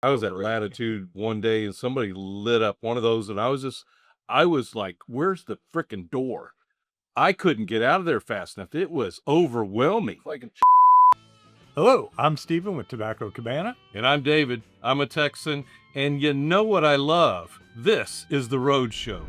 I was at Latitude one day and somebody lit up one of those and I was like, where's the frickin' door? I couldn't get out of there fast enough. It was overwhelming. Hello, I'm Stephen with Tobacco Cabana. And I'm David. I'm a Texan. And you know what I love? This is the Roadshow.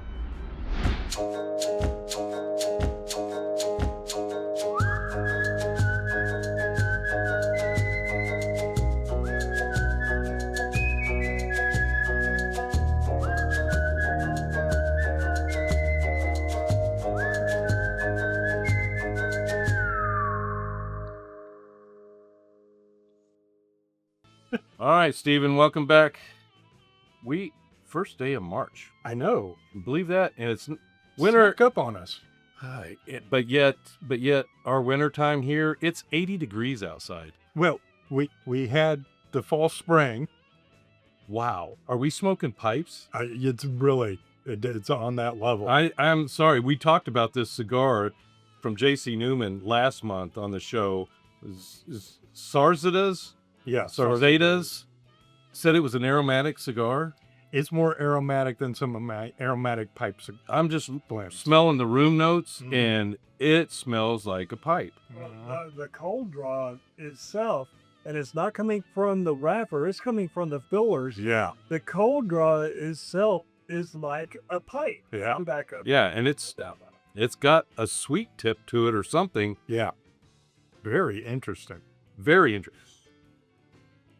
All right, Stephen, welcome back. First day of March. I know. Believe that? And it's winter Snuck up on us. But yet our winter time here, it's 80 degrees outside. Well, we had the fall spring. Wow. Are we smoking pipes? It's on that level. I'm sorry. We talked about this cigar from J.C. Newman last month on the show. Is Sarzedas? Yeah. Sarzedas said it was an aromatic cigar. It's more aromatic than some of my aromatic pipes. I'm just smelling the room notes, and it smells like a pipe. The cold draw itself, and it's not coming from the wrapper, it's coming from the fillers. Yeah. The cold draw itself is like a pipe. Yeah. Tobacco. Yeah, and it's got a sweet tip to it or something. Yeah. Very interesting. Very interesting.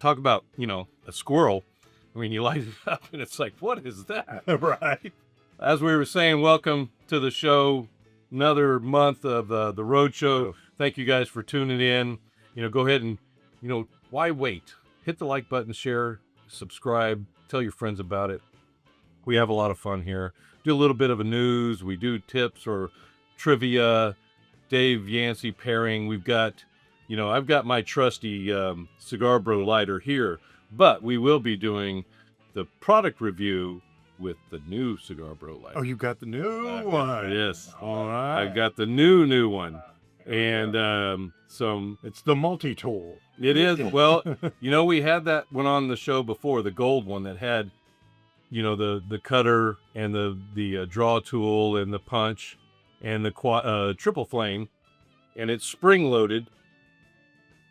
Talk about, a squirrel. I mean, you light it up and it's like, what is that? Right. As we were saying, welcome to the show. Another month of the Roadshow. Thank you guys for tuning in. Go ahead and, why wait? Hit the like button, share, subscribe, tell your friends about it. We have a lot of fun here. Do a little bit of a news. We do tips or trivia. Dave Yancey pairing. We've got, I've got my trusty Cigarbro lighter here, but we will be doing the product review with the new Cigarbro lighter. Oh, you got the new one. Yes. All right. I've got the new one. And it's the multi-tool. It is. Well, we had that one on the show before, the gold one that had, the cutter and the draw tool and the punch and the triple flame, and it's spring loaded.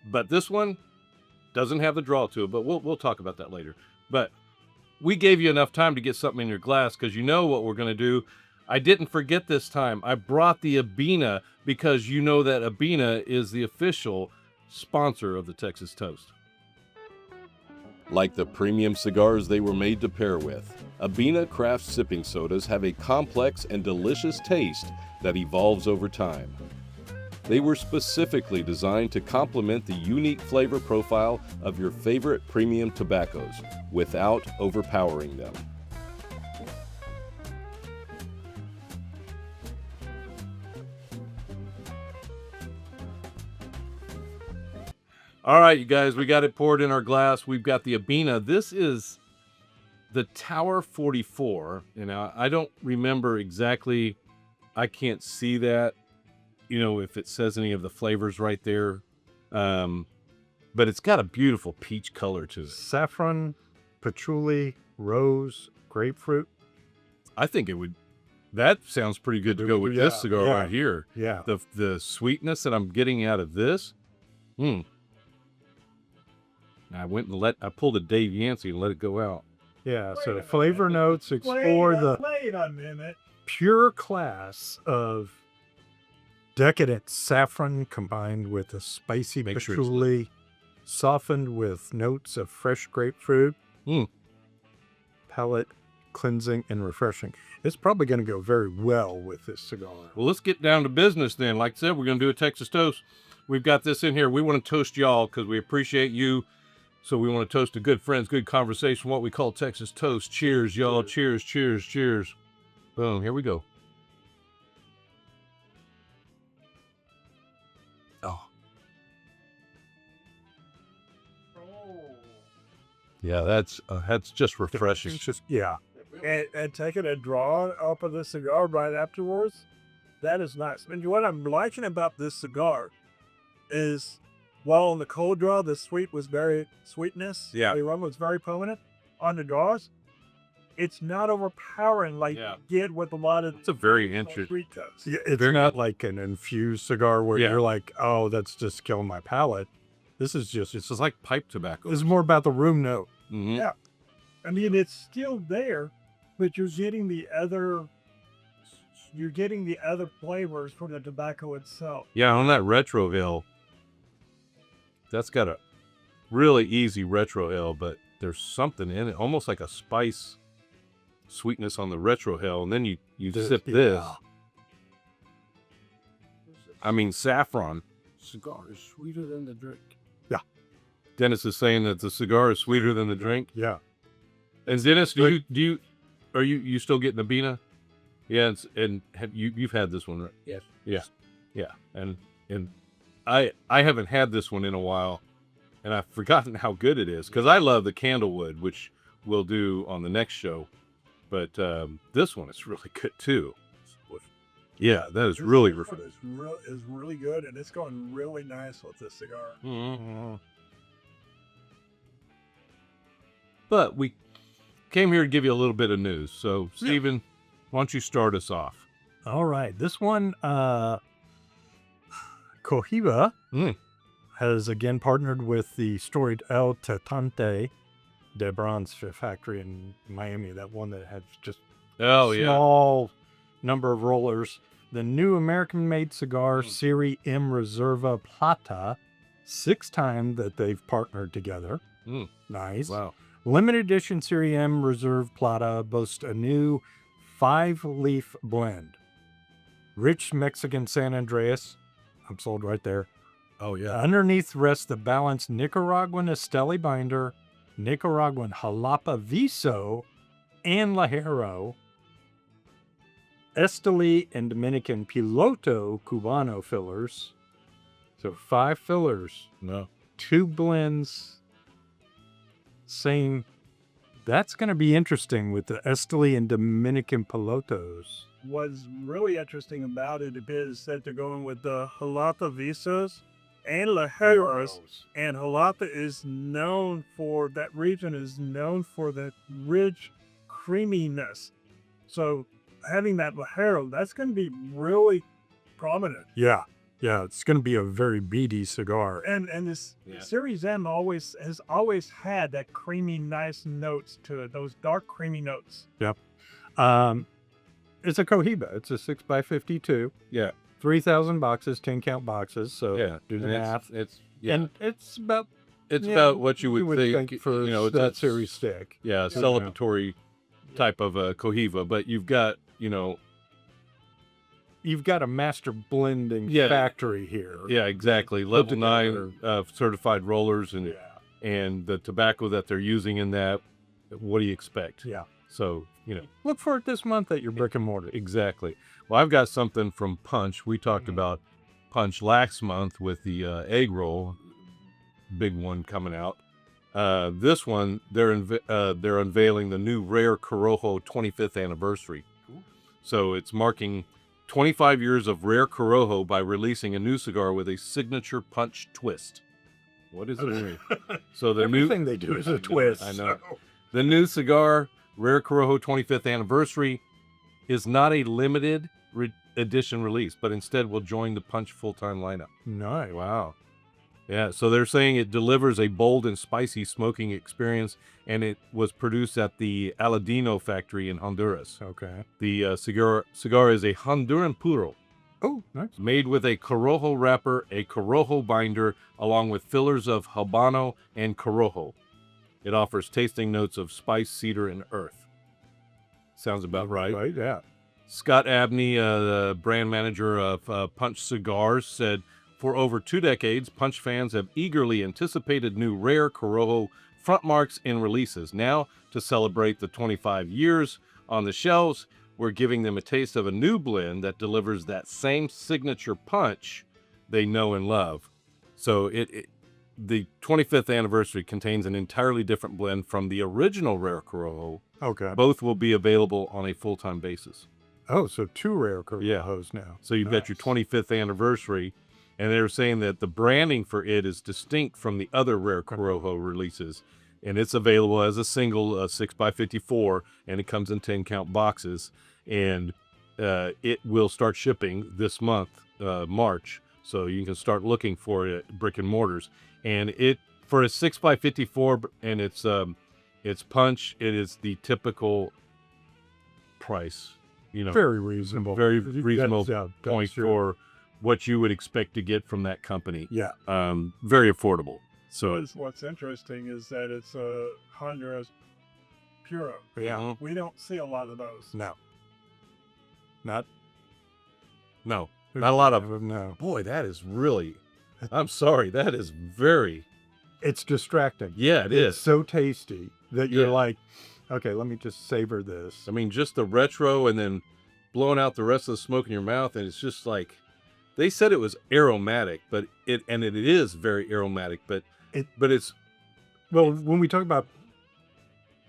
But this one doesn't have the draw tool, but we'll talk about that later. But we gave you enough time to get something in your glass because you know what we're going to do. I didn't forget this time. I brought the Abbina because you know that Abbina is the official sponsor of the Texas Toast. Like the premium cigars they were made to pair with, Abbina craft sipping sodas have a complex and delicious taste that evolves over time. They were specifically designed to complement the unique flavor profile of your favorite premium tobaccos without overpowering them. All right, you guys, we got it poured in our glass. We've got the Abbina. This is the Tower 44. I don't remember exactly. I can't see that. If it says any of the flavors right there. But it's got a beautiful peach color to it. Saffron, patchouli, rose, grapefruit. I think that sounds pretty good to go with this cigar right here. Yeah. The sweetness that I'm getting out of this. I pulled a Dave Yancey and let it go out. Yeah, so flavor notes explore the Wait a minute. pure class of decadent saffron combined with a spicy patchouli, softened with notes of fresh grapefruit. Palate cleansing and refreshing. It's probably going to go very well with this cigar. Well, let's get down to business then. Like I said, we're going to do a Texas toast. We've got this in here. We want to toast y'all because we appreciate you. So we want to toast to good friends, good conversation, what we call Texas toast. Cheers, y'all. Cheers, cheers, cheers. Boom, here we go. Oh. Yeah, that's just refreshing. It's just, yeah. And taking a draw off of the cigar right afterwards, that is nice. And what I'm liking about this cigar is While on the cold draw, the sweetness, Yeah. the aroma was very prominent. On the draws, it's not overpowering like Yeah. you get with a lot of It's a very traditional interesting. sweet toast. Yeah, it's not like an infused cigar where Yeah. you're like, oh, that's just killing my palate. This is just, It's just like pipe tobacco. this is more about the room note. Mhm. Yeah. I mean, it's still there, but you're getting the other flavors from the tobacco itself. Yeah, on that retro hill, that's got a really easy retro hill, but there's something in it, almost like a spice sweetness on the retro hill, and then you sip this. Yeah. I mean, saffron. Cigar is sweeter than the drink. Dennis is saying that the cigar is sweeter than the drink. Yeah. And Dennis, are you still getting Abbina? Yeah, you've had this one, right? Yes. Yeah, and I haven't had this one in a while, and I've forgotten how good it is because I love the Candlewood, which we'll do on the next show, but this one is really good too. Yeah, that is really refreshing. It's really good, and it's going really nice with this cigar. Mm-hmm. But we came here to give you a little bit of news. So, Stephen, why don't you start us off? All right. This one, Cohiba has again partnered with the storied El Tetante de Bronze factory in Miami, that one that had just small number of rollers. The new American-made cigar, Serie M Reserva Plata, 6th time that they've partnered together. Nice. Wow. Limited edition Serie M Reserve Plata boasts a new 5-leaf blend. Rich Mexican San Andreas. I'm sold right there. Oh, yeah. Underneath rests the balanced Nicaraguan Esteli binder, Nicaraguan Jalapa Viso, and Lajero, Esteli and Dominican Piloto Cubano fillers. So 5 fillers, No. 2 blends. Saying that's going to be interesting with the Esteli and Dominican Pilotos. What's really interesting about it is that they're going with the Jalapa Visos and Lajeros, and Jalapa is known for, that region is known for that rich creaminess. So having that Lajero, that's going to be really prominent. Yeah, it's going to be a very beady cigar. And this Series M has always had that creamy, nice notes to it, those dark, creamy notes. Yep. It's a Cohiba. It's a 6x52. Yeah. 3,000 boxes, 10-count boxes. So Yeah. do the And math. It's And it's about about what you would think, for it's that a series stick. Yeah, celebratory type of Cohiba, but you've got, You've got a master blending factory here. yeah, exactly. Level together. 9 certified rollers and the tobacco that they're using in that. What do you expect? Yeah. So, Look for it this month at your brick and mortar. exactly. Well, I've got something from Punch. We talked about Punch last month with the egg roll, big one coming out. This one, they're unveiling the new Rare Corojo 25th anniversary. So it's marking 25 years of Rare Corojo by releasing a new cigar with a signature punch twist. What does it mean? So the Everything they do is a twist. I know. so- The new cigar, Rare Corojo 25th anniversary, is not a limited edition release, but instead will join the Punch full-time lineup. Nice. Wow. Yeah, so they're saying it delivers a bold and spicy smoking experience, and it was produced at the Aladino factory in Honduras. Okay. The cigar is a Honduran puro, Oh, nice. made with a Corojo wrapper, a Corojo binder, along with fillers of Habano and Corojo. It offers tasting notes of spice, cedar, and earth. Sounds about right. Right, yeah. Scott Abbina, the brand manager of Punch Cigars, said, "For over 2 decades, Punch fans have eagerly anticipated new Rare Corojo front marks and releases. Now, to celebrate the 25 years on the shelves, we're giving them a taste of a new blend that delivers that same signature punch they know and love." So the 25th anniversary contains an entirely different blend from the original Rare Corojo. Okay. Both will be available on a full-time basis. Oh, so 2 Rare Yeah. Corojos now. So you've got your 25th anniversary, And they were saying that the branding for it is distinct from the other rare Corojo releases. And it's available as a single 6x54, and it comes in 10-count boxes. And it will start shipping this month, March. So you can start looking for it at brick and mortars. And it for a 6x54 and its punch, it is the typical price. Very reasonable. Very reasonable point sure. for what you would expect to get from that company. Yeah. Very affordable. So What's interesting is that it's a Honduras Puro. Yeah. We don't see a lot of those. No. Not a lot of them. No. Boy, that is really, I'm sorry, that is very, It's distracting. yeah, It's so tasty that you're Yeah. like, okay, let me just savor this. I mean, just the retro and then blowing out the rest of the smoke in your mouth. And it's just like, they said it was aromatic, but it is very aromatic, but it's, Well, when we talk about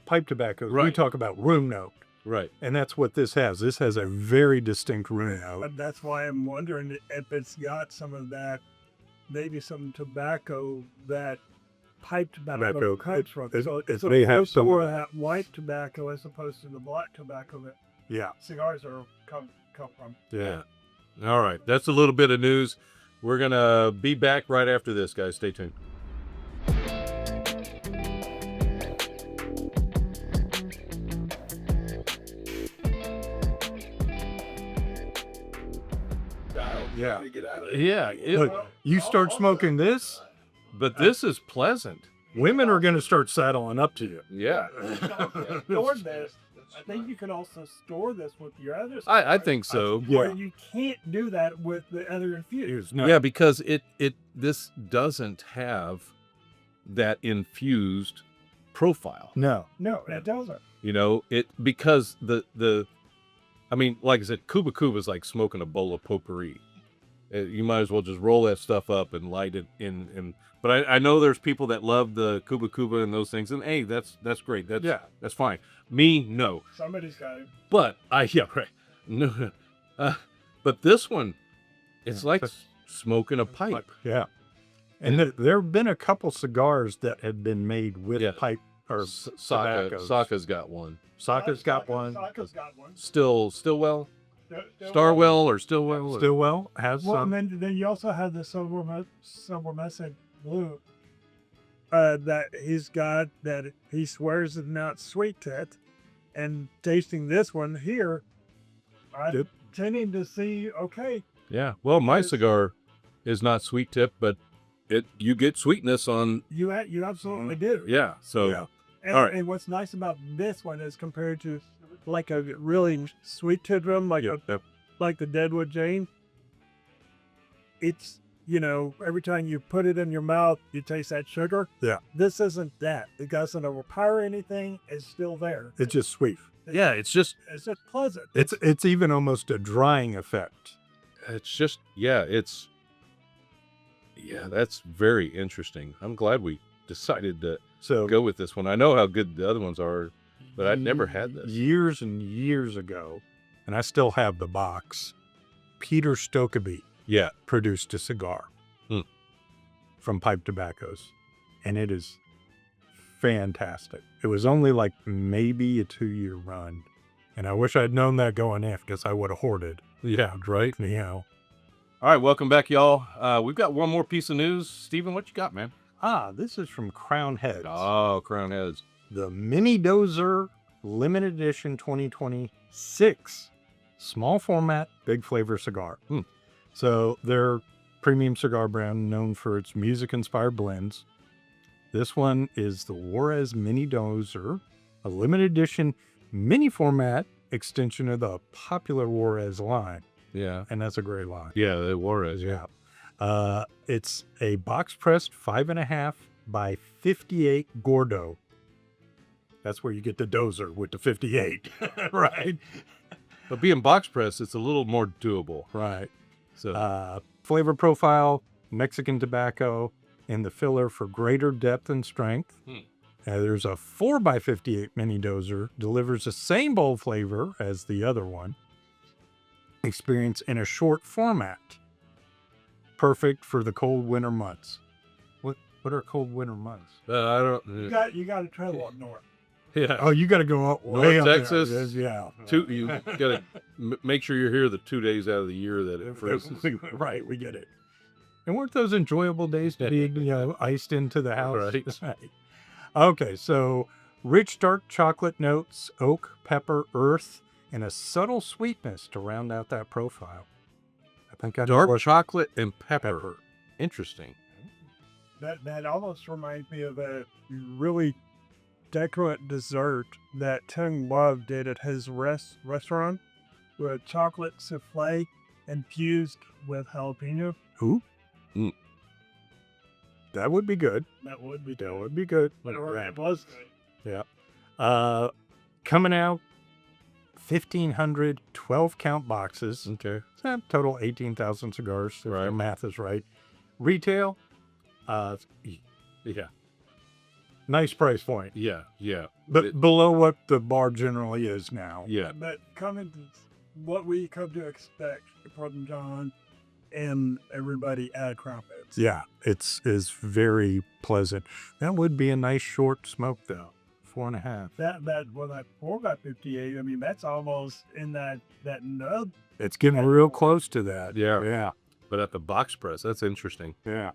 pipe tobacco, we Right. talk about room note. right. And that's what this has. This has a very distinct room note. But that's why I'm wondering if it's got some of that, maybe some tobacco that pipe tobacco comes from. So it may have some- more of that white tobacco as opposed to the black tobacco that Yeah. cigars are come from. Yeah. All right. That's a little bit of news. We're going to be back right after this, guys. Stay tuned. Yeah. Yeah. Look, you start smoking this, But this is pleasant. women are going to start saddling up to you. Yeah. Store this. I think you can also store this with your other cigars. I think so. Yeah. Or you can't do that with the other infused. No. Yeah, because this doesn't have that infused profile. No. No, it doesn't. Because I mean, like I said, Cuba Cuba is like smoking a bowl of potpourri. You might as well just roll that stuff up and light it in. But I know there's people that love the Cuba Cuba and those things, and hey, that's great. That's fine. Me, no. Somebody's got it. But right. No. But this one, it's like smoking a pipe. Yeah. And there have been a couple cigars that have been made with Yeah. pipe or tobaccos. Saka's got one. Saka's got one. Saka's got one. Stillwell, Still- Starwell, or Stillwell. Stillwell has Well, some. and then you also have the silver message blue that he's got that he swears is not sweet tit, and tasting this one here, I'm Yep. tending to see okay. Yeah. Well, my cigar is not sweet tip, but you get sweetness on. You absolutely do. Yeah. So Yeah. And, all right. and what's nice about this one is compared to like a really sweet tit rum, like the Deadwood Jane. It's every time you put it in your mouth, you taste that sugar. Yeah. This isn't that. It doesn't overpower anything. It's still there. It's just sweet. yeah, it's just pleasant. It's even almost a drying effect. That's very interesting. I'm glad we decided to So go with this one. I know how good the other ones are, but I'd never had this. Years and years ago, and I still have the box, Peter Stokkebye Yeah. produced a cigar from pipe tobaccos, and it is fantastic. It was only like maybe a 2-year run, and I wish I'd known that going in because I would have hoarded. Yeah, right. All right, welcome back, y'all. We've got one more piece of news. Steven, what you got, man? This is from Crown Heads. Oh, Crown Heads. The Mini Dozer Limited Edition 2026. Small format, big flavor cigar. So they're premium cigar brand known for its music-inspired blends. This one is the Juarez Mini Dozer, a limited edition mini format extension of the popular Juarez line. Yeah. And that's a great line. Yeah, the Juarez. Yeah. It's a box-pressed 5.5 by 58 Gordo. That's where you get the dozer with the 58, right? But being box press, it's a little more doable. Right. So Flavor profile, Mexican tobacco, and the filler for greater depth and strength. There's a 4x58 mini dozer, delivers the same bold flavor as the other one. Experience in a short format. perfect for the cold winter months. What are cold winter months? I don't. You got to travel up north. Yeah. Oh, you got to go up way North up Texas. there. Yeah. You gotta make sure you're here the 2 days out of the year that it freezes. Right, we get it. And weren't those enjoyable days to be, iced into the house? Right. Okay, so rich dark chocolate notes, oak, pepper, earth, and a subtle sweetness to round out that profile. I think I Dark chocolate and pepper. Interesting. That almost reminds me of a really decadent dessert that Tim Love did at his restaurant, with chocolate souffle infused with jalapeno. Ooh. That would be good. That would be good. it was good. Yeah. Coming out, 1,500 12-count boxes. Okay. So total 18,000 cigars, if Right. the math is right. Retail, Yeah. nice price point. Yeah. Yeah. But below what the bar generally is now. Yeah. But coming to what we come to expect from John and everybody at Crumpets. Yeah, it's very pleasant. That would be a nice short smoke, though. 4.5. That 4x58. I mean, that's almost in that nub. It's getting real close to that. Yeah. Yeah. But at the box press, that's interesting. Yeah.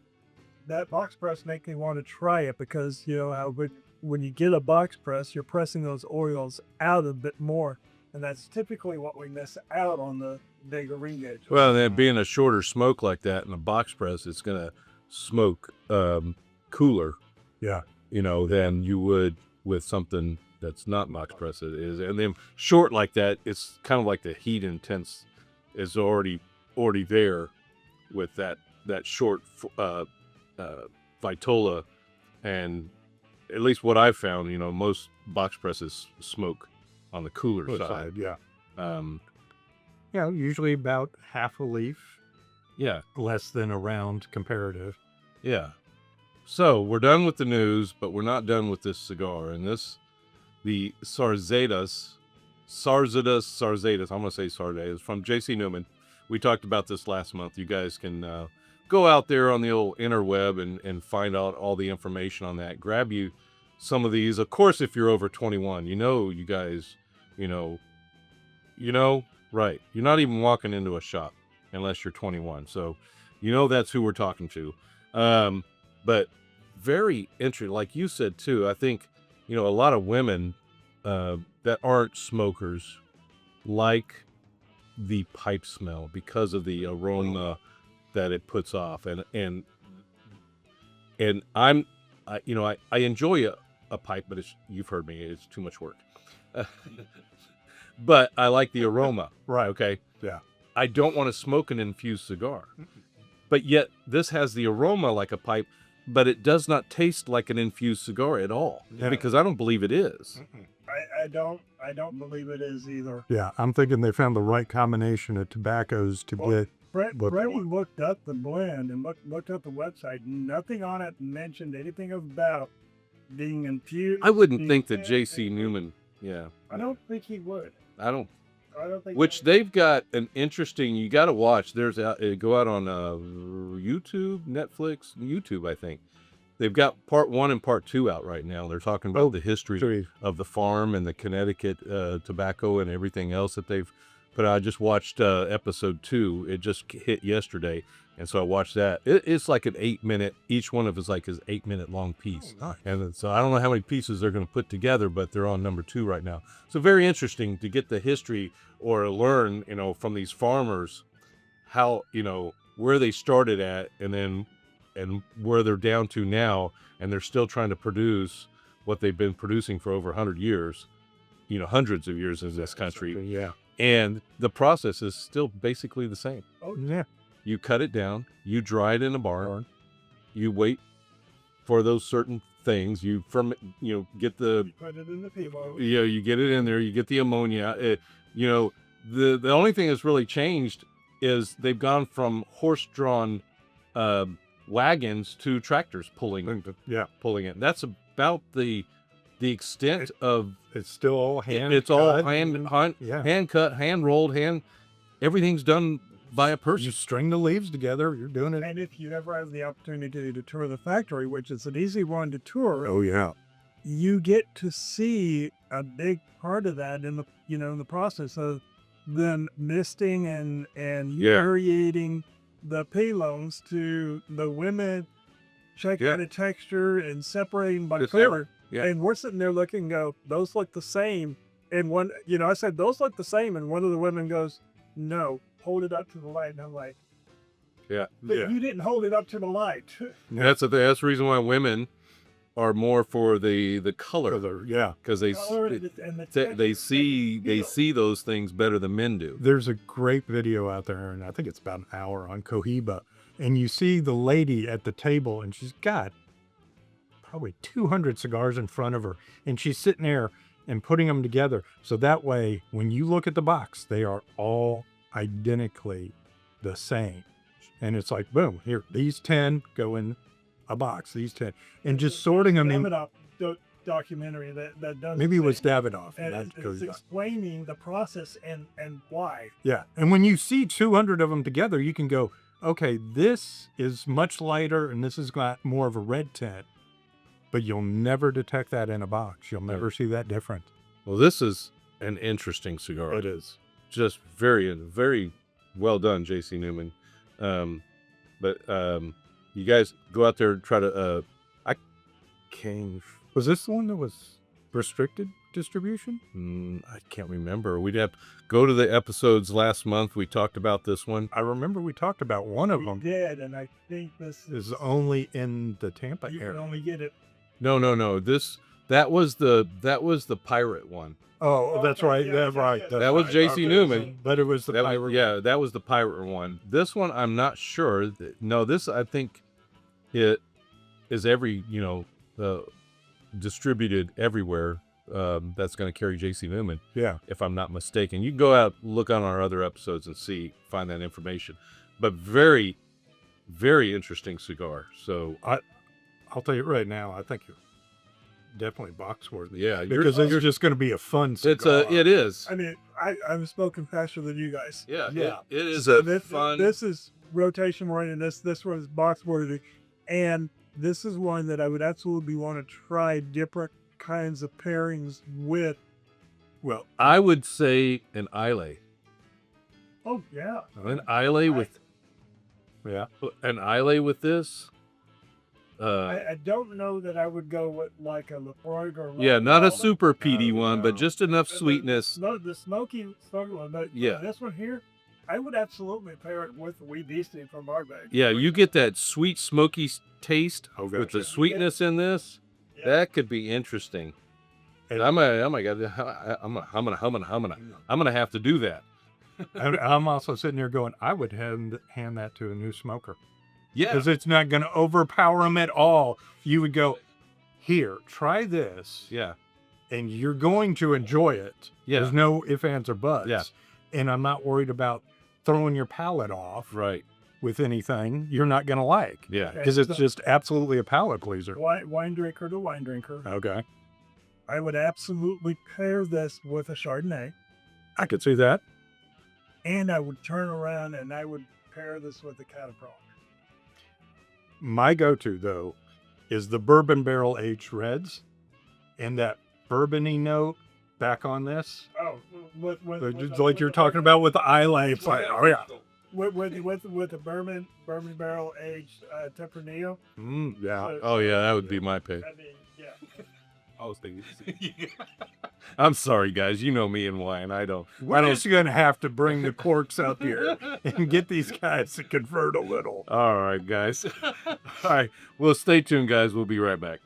That box press makes me want to try it because how when you get a box press, you're pressing those oils out a bit more, and that's typically what we miss out on the bigger ring gauge. Well, then being a shorter smoke like that in a box press, it's gonna smoke cooler. Yeah. Than you would with something that's not box press. It is, and then short like that, it's kind of like the heat intense is already there with that short Vitola, and at least what I've found, most box presses smoke on the cooler side. Yeah. Um, Usually about half a leaf, yeah, less than a round comparative. yeah. So we're done with the news, but we're not done with this cigar. And the Sarzedas. I'm going to say Sarzedas from J.C. Newman. We talked about this last month. You guys can go out there on the old interweb and find out all the information on that. Grab you some of these. Of course, if you're over 21, you guys, right. You're not even walking into a shop unless you're 21. So, that's who we're talking to. But very interesting. Like you said, too, I think, a lot of women that aren't smokers like the pipe smell because of the aroma that it puts off. And I enjoy a pipe, but you've heard me, it's too much work. But I like the aroma. Right. Okay. Yeah. I don't want to smoke an infused cigar. But yet this has the aroma like a pipe, but it does not taste like an infused cigar at all. Yeah. Because I don't believe it is. I don't believe it is either. Yeah, I'm thinking they found the right combination of tobaccos to get. Brett looked up the blend and looked up the website. Nothing on it mentioned anything about being infused. I wouldn't think that J.C. Newman, yeah. I don't think he would. I don't. Think. Which they've got an interesting. You got to watch. Go out on YouTube, Netflix, YouTube. I think they've got part 1 and part 2 out right now. They're talking about the history of the farm and the Connecticut tobacco and everything else that they've put out. I just watched episode 2. It just hit yesterday, and so I watched that. It's like an 8-minute. Each one of us like his 8-minute long piece, and so I don't know how many pieces they're going to put together, but they're on number 2 right now. So very interesting to get the history or learn, from these farmers how, where they started at and where they're down to now, and they're still trying to produce what they've been producing for over 100 years, hundreds of years in this country. Yeah. And the process is still basically the same. Oh, yeah. You cut it down, you dry it in a barn, you wait for those certain things, get the, You put it in the pivo. you get it in there, you get the ammonia. The only thing that's really changed is they've gone from horse-drawn wagons to tractors pulling it. That's about the extent of. It's still all hand. It's cut. all hand cut, hand rolled, everything's done by a person. You string the leaves together, you're doing it. And if you ever have the opportunity to tour the factory, which is an easy one to tour, Oh, yeah. you get to see a big part of that in the in the process of them misting and variating the pilons to the women, checking the texture and separating by color. Yeah. And we're sitting there looking, go, those look the same. And one, I said, those look the same. And one of the women goes, no, hold it up to the light. And I'm like, but you didn't hold it up to the light. That's the reason why women are more for the color. Because they see those things better than men do. There's a great video out there, and I think it's about an hour on Cohiba, and you see the lady at the table, and she's got probably 200 cigars in front of her, and she's sitting there and putting them together. So that way, when you look at the box, they are all identically the same. And it's like, boom, here, these 10 go in a box, these 10. And just sorting them in. Documentary that does. Maybe it was Davidoff. And it's explaining the process and why. Yeah. And when you see 200 of them together, you can go, okay, this is much lighter and this has got more of a red tint. But you'll never detect that in a box. You'll never see that difference. Well, this is an interesting cigar. It is. Just very, very well done, J.C. Newman. But you guys go out there and try to... Was this the one that was restricted distribution? I can't remember. We'd have to go to the episodes last month. We talked about this one. I remember we talked about one of them. We did, and I think this is only in the Tampa area. You can only get it. No. That was the pirate one. Oh, that's right. Yeah, that's right. yeah. That was J.C. Newman. But it was the pirate. Yeah, that was the pirate one. This one, I'm not sure. No, this, I think it is every, distributed everywhere. That's going to carry J.C. Newman. Yeah. If I'm not mistaken. You can go out, look on our other episodes and find that information. But very, very interesting cigar. So I'll tell you right now, I think you're definitely box worthy. Yeah, because you're just going to be a fun cigar. It is. I mean, I'm smoking faster than you guys. Yeah. It is fun. This is rotation worthy, and this one is box worthy, and this is one that I would absolutely want to try different kinds of pairings with. Well, I would say an Islay. Oh yeah, an Islay with this. I don't know that I would go with like a Lafroig or not a super peaty one, but just enough sweetness. The smoky one, but this one here, I would absolutely pair it with the wee beastie from our bag. Yeah, you get that sweet smoky taste with the sweetness in this. Yeah. That could be interesting. And I'm gonna have to do that. I'm also sitting there going, I would hand that to a new smoker. Yeah. Because it's not going to overpower them at all. You would go, here, try this. Yeah. And you're going to enjoy it. Yeah. There's no ifs, ands, or buts. Yeah. And I'm not worried about throwing your palate off. Right. With anything you're not going to like. Yeah. Because it's just absolutely a palate pleaser. Wine drinker to wine drinker. Okay. I would absolutely pair this with a Chardonnay. I could see that. And I would turn around and I would pair this with the Catapult. My go-to, though, is the bourbon barrel aged reds, and that bourbony note back on this. Oh, like you're talking about with the Islay. It's like, oh yeah, with the bourbon barrel aged Tempranillo. Yeah. Oh yeah, that would be my pick. I mean, yeah. I was thinking. I'm sorry, guys. You know me and wine. We're just gonna have to bring the corks up here and get these guys to convert a little. All right, guys. All right. Well, stay tuned, guys. We'll be right back.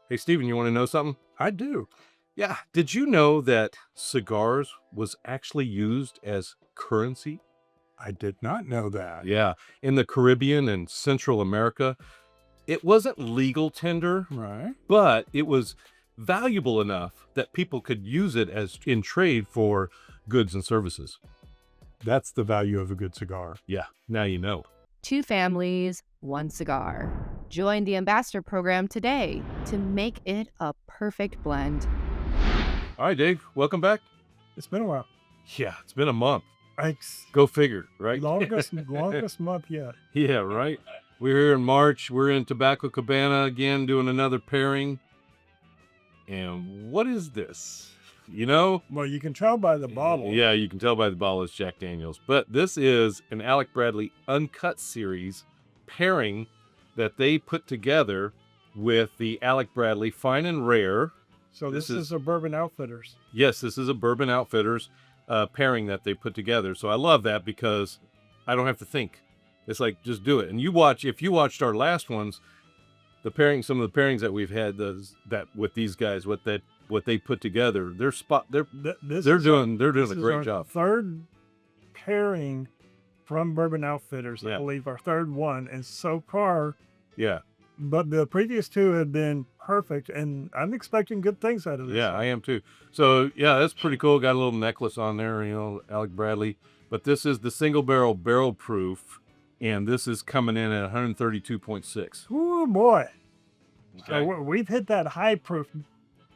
Hey, Steven, you want to know something? I do. Yeah. Did you know that cigars was actually used as currency? I did not know that. Yeah. In the Caribbean and Central America, it wasn't legal tender, right? But it was valuable enough that people could use it as in trade for goods and services. That's the value of a good cigar. Yeah, now you know. 2 families, 1 cigar. Join the Ambassador Program today to make it a perfect blend. All right, Dave, welcome back. It's been a while. Yeah, it's been a month. It's Go figure, right? longest month yet. Yeah, right. We're here in March. We're in Tobacco Cabana again, doing another pairing. And what is this? You know? Well, you can tell by the bottle. Yeah, you can tell by the bottle it's Jack Daniels. But this is an Alec Bradley Uncut Series pairing that they put together with the Alec Bradley Fine and Rare. So this is a Bourbon Outfitters. Yes, this is a Bourbon Outfitters pairing that they put together. So I love that because I don't have to think. It's like, just do it. And if you watched our last ones, some of the pairings that we've had that with these guys, what they put together, they're doing a great job. Third pairing from Bourbon Outfitters, Yeah. I believe our third one, and so far, Yeah, but the previous 2 have been perfect, and I'm expecting good things out of this. yeah, I am too. So yeah, that's pretty cool. Got a little necklace on there, Alec Bradley. But this is the single barrel proof, and this is coming in at 132.6. Oh boy! Okay. So we've hit that high proof.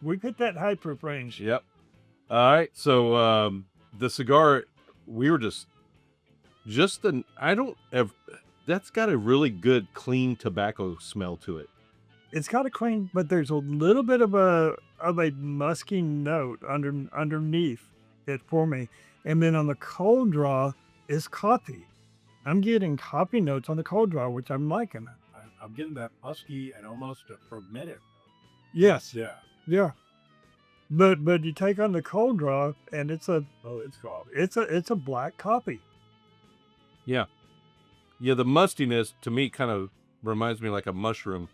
We've hit that high proof range. Yep. All right. So the cigar, we were that's got a really good clean tobacco smell to it. It's got a clean, but there's a little bit of a musky note underneath it for me. And then on the cold draw is coffee. I'm getting coffee notes on the cold draw, which I'm liking. I'm getting that musky and almost a fermented. Yes. Yeah. Yeah. But you take on the cold draw and it's it's coffee. it's a black coffee. Yeah. Yeah. The mustiness to me kind of reminds me like a mushroom.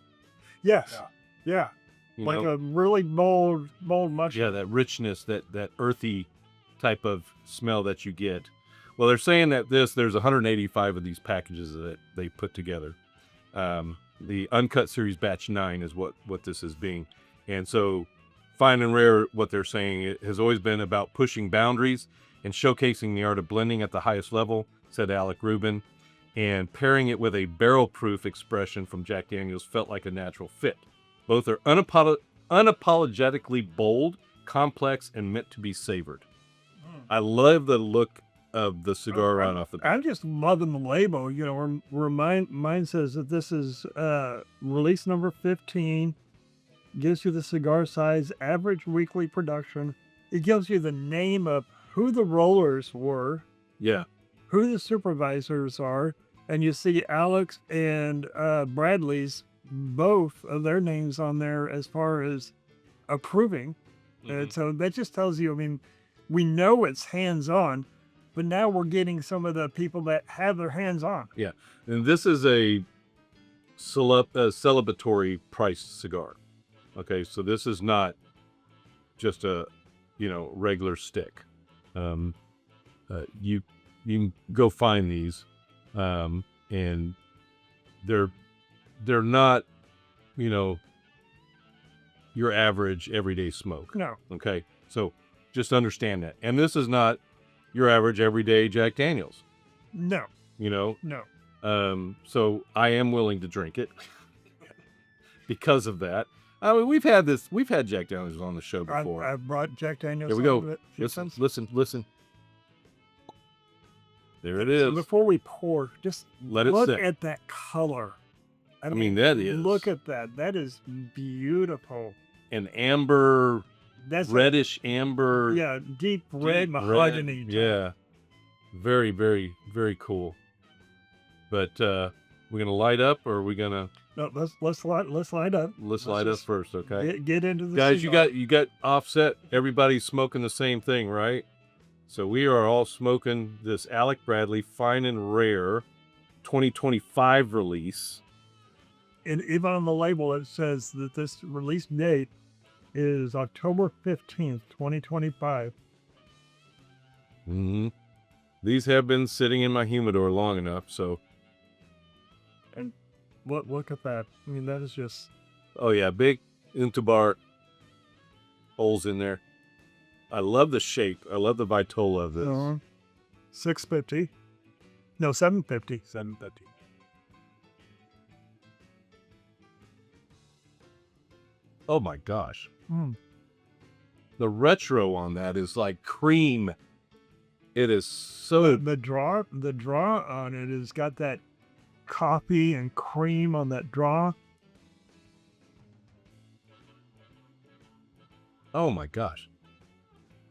Yes. Yeah. Yeah. you Like know? a really bold mushroom. Yeah, that richness, that earthy type of smell that you get. Well, they're saying that there's 185 of these packages that they put together. The Uncut Series Batch 9 is what this is being. And so Fine and Rare, what they're saying, it has always been about pushing boundaries and showcasing the art of blending at the highest level, said Alec Rubin. And pairing it with a barrel-proof expression from Jack Daniels felt like a natural fit. Both are unapologetically bold, complex, and meant to be savored. I love the look of the cigar right off the bat. I'm just loving the label. Mine says that this is release number 15. Gives you the cigar size, average weekly production. It gives you the name of who the rollers were, Yeah. who the supervisors are, and you see Alex and Bradley's, both of their names on there as far as approving. And so that just tells you, I mean, we know it's hands-on, but now we're getting some of the people that have their hands on. Yeah. And this is a celebratory priced cigar. Okay, so this is not just a, regular stick. You can go find these, and they're not, your average everyday smoke. No. Okay, so just understand that. And this is not your average everyday Jack Daniels. No. No. So I am willing to drink it because of that. I mean, we've had Jack Daniels on the show before. I've brought Jack Daniels. Here we go. on it a few times. Listen. There it So is. before we pour, just Let it look sit. at that color. I mean, that is Look at that. That is beautiful. an amber, That's reddish amber. yeah, deep red deep mahogany. Yeah. Very, very, very cool. But we're gonna light up, or are we gonna No, let's light up. let's light up first, okay? Get into the Guys, cigar. you got offset. Everybody's smoking the same thing, right? So we are all smoking this Alec Bradley Fine and Rare 2025 release. And even on the label, it says that this release date is October 15th, 2025. Mm-hmm. These have been sitting in my humidor long enough, so. Look at that. I mean, that is just Oh yeah, big Intubar holes in there. I love the shape. I love the Vitola of this. 650. No, 750. 750. Oh my gosh. Mm. The retro on that is like cream. It is so The draw on it has got that coffee and cream on that draw. oh my gosh.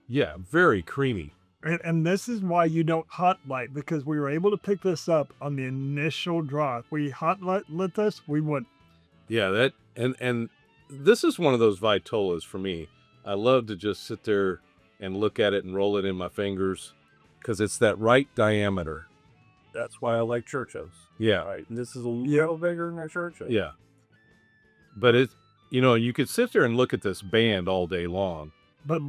Yeah, very creamy. And this is why you don't hot light, because we were able to pick this up on the initial draw. If we hot lit this, we would. Yeah, that and this is one of those Vitolas for me. I love to just sit there and look at it and roll it in my fingers because it's that right diameter. That's why I like Churchos. Yeah. Right. And this is a little bigger than a Churcho. Yeah. But it's, you could sit there and look at this band all day long. But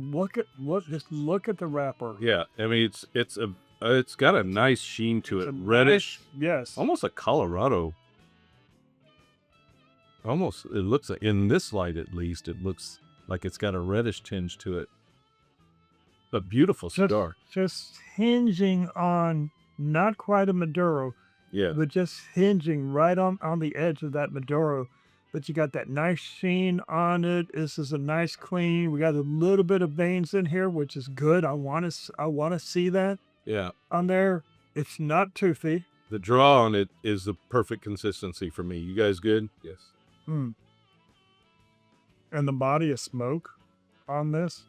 just look at the wrapper. Yeah. I mean, it's got a nice sheen to it. It's a Reddish. Yes. Almost a Colorado. Almost, it looks like, in this light at least, it looks like it's got a reddish tinge to it. But beautiful cigar. Just hinging on, not quite a Maduro, Yeah. but just hinging right on the edge of that Maduro. But you got that nice sheen on it. This is a nice clean. We got a little bit of veins in here, which is good. I want to see that Yeah. on there. It's not toothy. The draw on it is the perfect consistency for me. You guys good? Yes. And the body of smoke on this,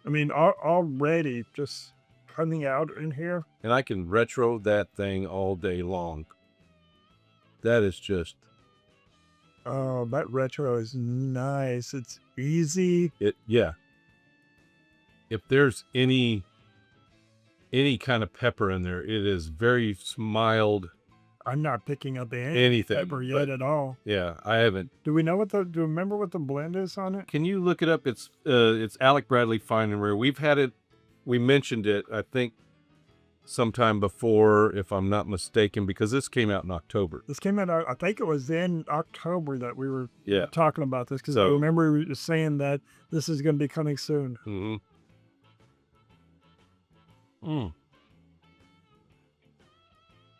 I mean, already just coming out in here. And I can retro that thing all day long. That is just... Oh, that retro is nice. It's easy. Yeah. If there's any kind of pepper in there, it is very mild. I'm not picking up Anything, pepper yet at all. Yeah, I haven't. Do you remember what the blend is on it? Can you look it up? It's Alec Bradley Fine and Rare. We've had it. We mentioned it, I think, sometime before, if I'm not mistaken, because this came out in October. This came out, I think it was in October that we were Yeah. talking about this, because I remember we were saying that this is going to be coming soon. Mm-hmm.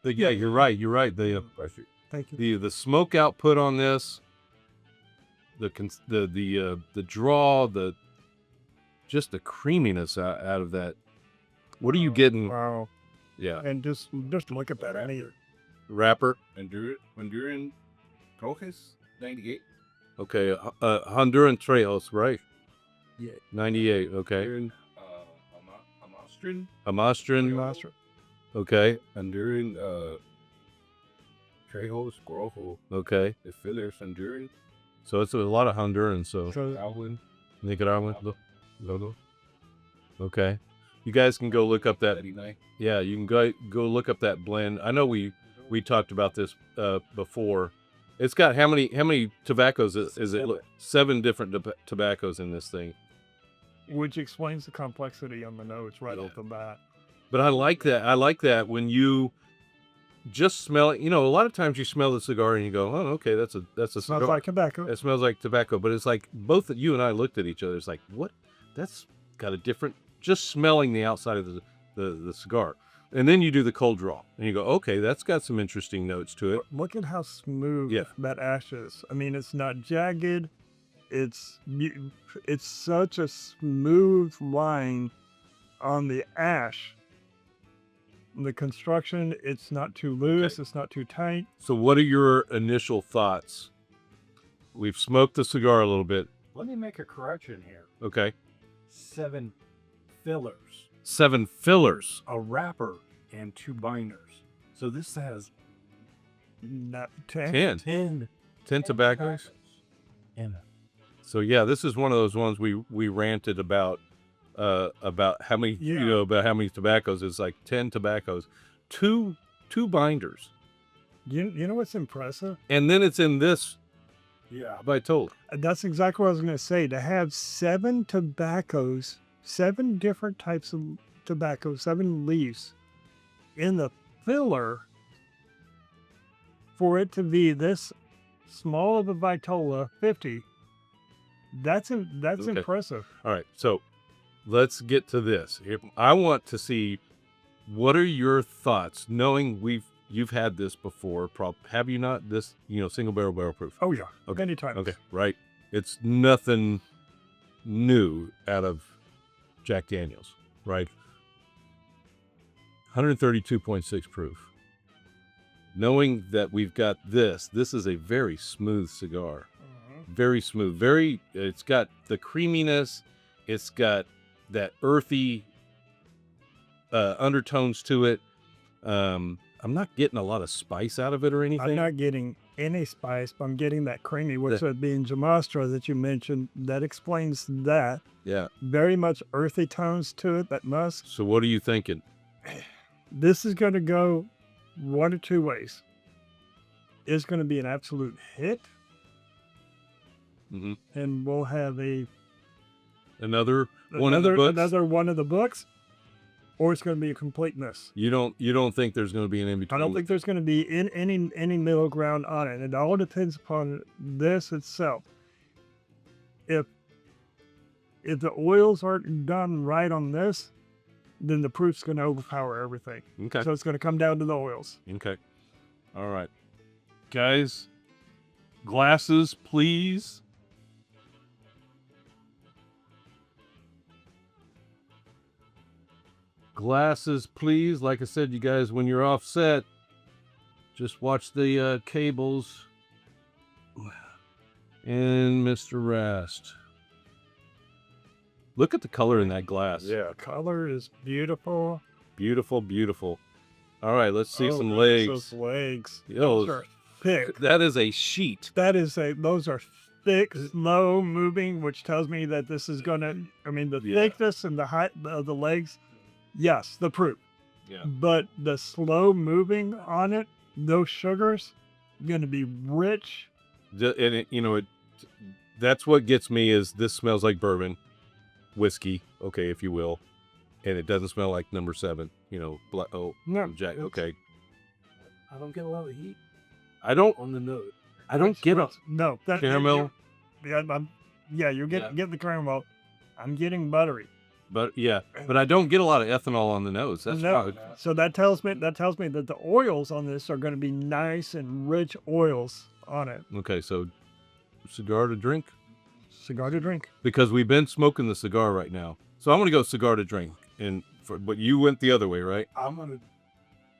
Yeah, you're right. You're right. Thank you. The smoke output on this, the draw, just the creaminess out of that. What are you getting? Wow. Yeah. And just look at that. Wrapper. Honduran Trojes 98. Okay. Honduran Trejos, right? Yeah. 98. Okay. Honduran, Amastrin. Okay. Honduran Trejos Grojo. Okay. The fillers Honduran. So it's a lot of Honduran. So Alwyn. Nicaraguan. Logo. Okay. You guys can go look up that. 89. Yeah, you can go look up that blend. I know we talked about this before. It's got how many tobaccos is it? 7 different tobaccos in this thing. Which explains the complexity on the notes right off the bat. But I like that. I like that when you just smell it. A lot of times you smell the cigar and you go, "Oh, okay, that's a cigar." Smells like tobacco. It smells like tobacco, but it's like both you and I looked at each other. It's like, what? That's got a different. Just smelling the outside of the cigar, and then you do the cold draw, and you go, okay, that's got some interesting notes to it. Look at how smooth that ash is. I mean, it's not jagged. It's such a smooth line on the ash. The construction, it's not too loose. Okay. It's not too tight. So what are your initial thoughts? We've smoked the cigar a little bit. Let me make a correction here. Okay. 7 fillers. 7 fillers. A wrapper and 2 binders. So this has 10 tobaccos. So yeah, this is one of those ones we ranted about how many about how many tobaccos. It's like 10 tobaccos, two binders. You know what's impressive? And then it's in this. Yeah, Vitola. That's exactly what I was going to say. To have 7 tobaccos, 7 different types of tobacco, 7 leaves in the filler, for it to be this small of a Vitola 50, That's Okay. impressive. All right, so let's get to this. I want to see, what are your thoughts, knowing you've had this before, have you not? This, single barrel proof. Oh yeah, Okay. many times. Okay, right. It's nothing new out of Jack Daniels, right? 132.6 proof. Knowing that we've got this is a very smooth cigar. Very smooth. It's got the creaminess. It's got that earthy undertones to it. I'm not getting a lot of spice out of it or anything. I'm not getting any spice, but I'm getting that creamy, which would be in Jamastra that you mentioned. That explains that. Yeah. Very much earthy tones to it, that musk. So what are you thinking? This is going to go one or two ways. It's going to be an absolute hit. Mm-hmm. And we'll have Another one of the books? Another one of the books. Or it's going to be a complete miss. You don't think there's going to be an in-between? I don't think there's going to be any middle ground on it. It all depends upon this itself. If the oils aren't done right on this, then the proof's going to overpower everything. Okay. So it's going to come down to the oils. Okay. All right. Guys, glasses, please. Glasses, please. Like I said, you guys, when you're off set, just watch the cables. And Mr. Rast. Look at the color in that glass. Yeah, color is beautiful. Beautiful, beautiful. All right, let's see some legs. Those legs. Yo, Those are thick. that is a sheet. Those are thick, slow moving, which tells me that this is gonna, the thickness and the height of the legs, yes, the proof. Yeah. But the slow moving on it, those sugars, gonna be rich. And that's what gets me, is this smells like bourbon, whiskey, okay, if you will, and it doesn't smell like number 7, No, Jack, okay. I don't get a lot of heat I don't on the note. get a no that, caramel, you're getting the caramel. I'm getting buttery. but I don't get a lot of ethanol on the nose. That's No, why. so that tells me that the oils on this are going to be nice and rich oils on it. Okay, so cigar to drink, Cigar to drink. because we've been smoking the cigar right now. So I'm gonna go cigar to drink, but you went the other way, right? I want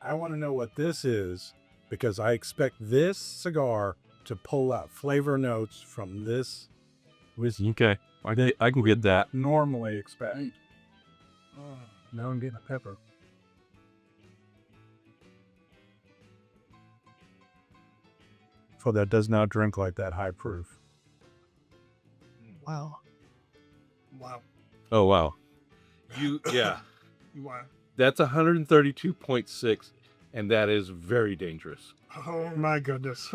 to know what this is, because I expect this cigar to pull out flavor notes from this whiskey. Okay, I can get that. Normally expect. Now I'm getting a pepper. For that does not drink like that high proof. Wow. Oh wow, Wow. that's 132.6, and that is very dangerous. Oh my goodness.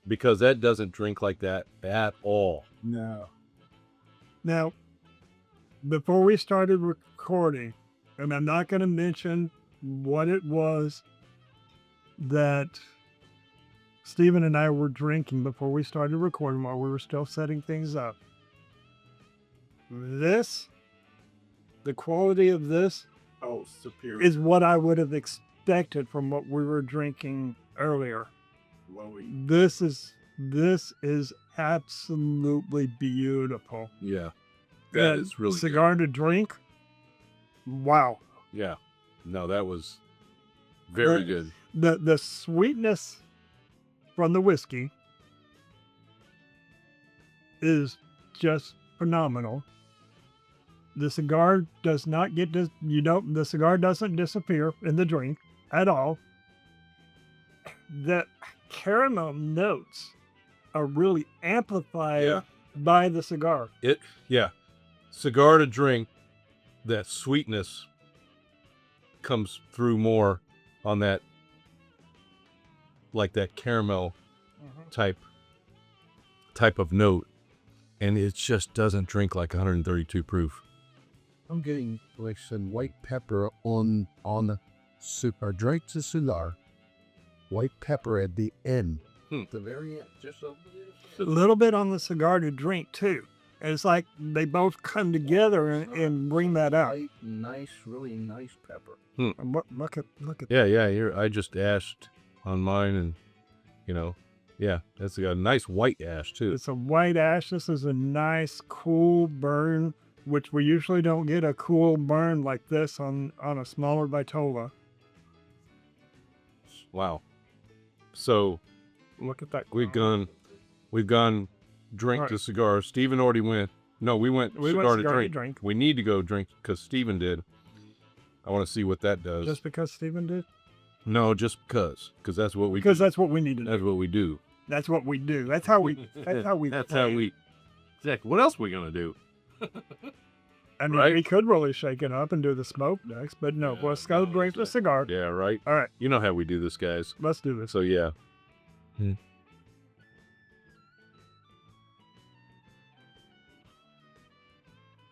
Because that doesn't drink like that at all. No. Now, before we started recording, and I'm not going to mention what it was that Stephen and I were drinking before we started recording, while we were still setting things up. The quality of this Oh, superior. is what I would have expected from what we were drinking earlier. Glowy. This is absolutely beautiful. Yeah, that And is really cigar to drink. Wow. good. Yeah, no, that was very Right. good. The sweetness from the whiskey is just phenomenal. The cigar does not get the cigar doesn't disappear in the drink at all. The caramel notes are really amplified by the cigar. Cigar to drink, that sweetness comes through more on that, like that caramel type of note, and it just doesn't drink like 132 proof. I'm getting like some white pepper on the super drink to cigar. White pepper at the end. The very end, just a A little bit on the cigar to drink too. And it's like they both come together and bring that out. light, nice, really nice pepper. And look at Yeah. I just ashed on mine, and that's got a nice white ash too. It's a white ash. This is a nice cool burn, which we usually don't get a cool burn like this on a smaller Vitola. Wow. So Look at that. we've gone drink Right. to cigar. Steven already went. No, we went We went cigar cigar to to drink. drink. We need to go drink because Steven did. I want to see what that does. Just because Stephen did? No, just because that's what we Because do. that's what we need to do. That's what we do. That's what we do. That's how we. That's how we. Exactly. What else are we gonna do? I mean, right? we could really shake it up and do the smoke next, but no. Let's go drink the cigar. Yeah, right. All right, You know how we do this, guys. let's do this. So yeah.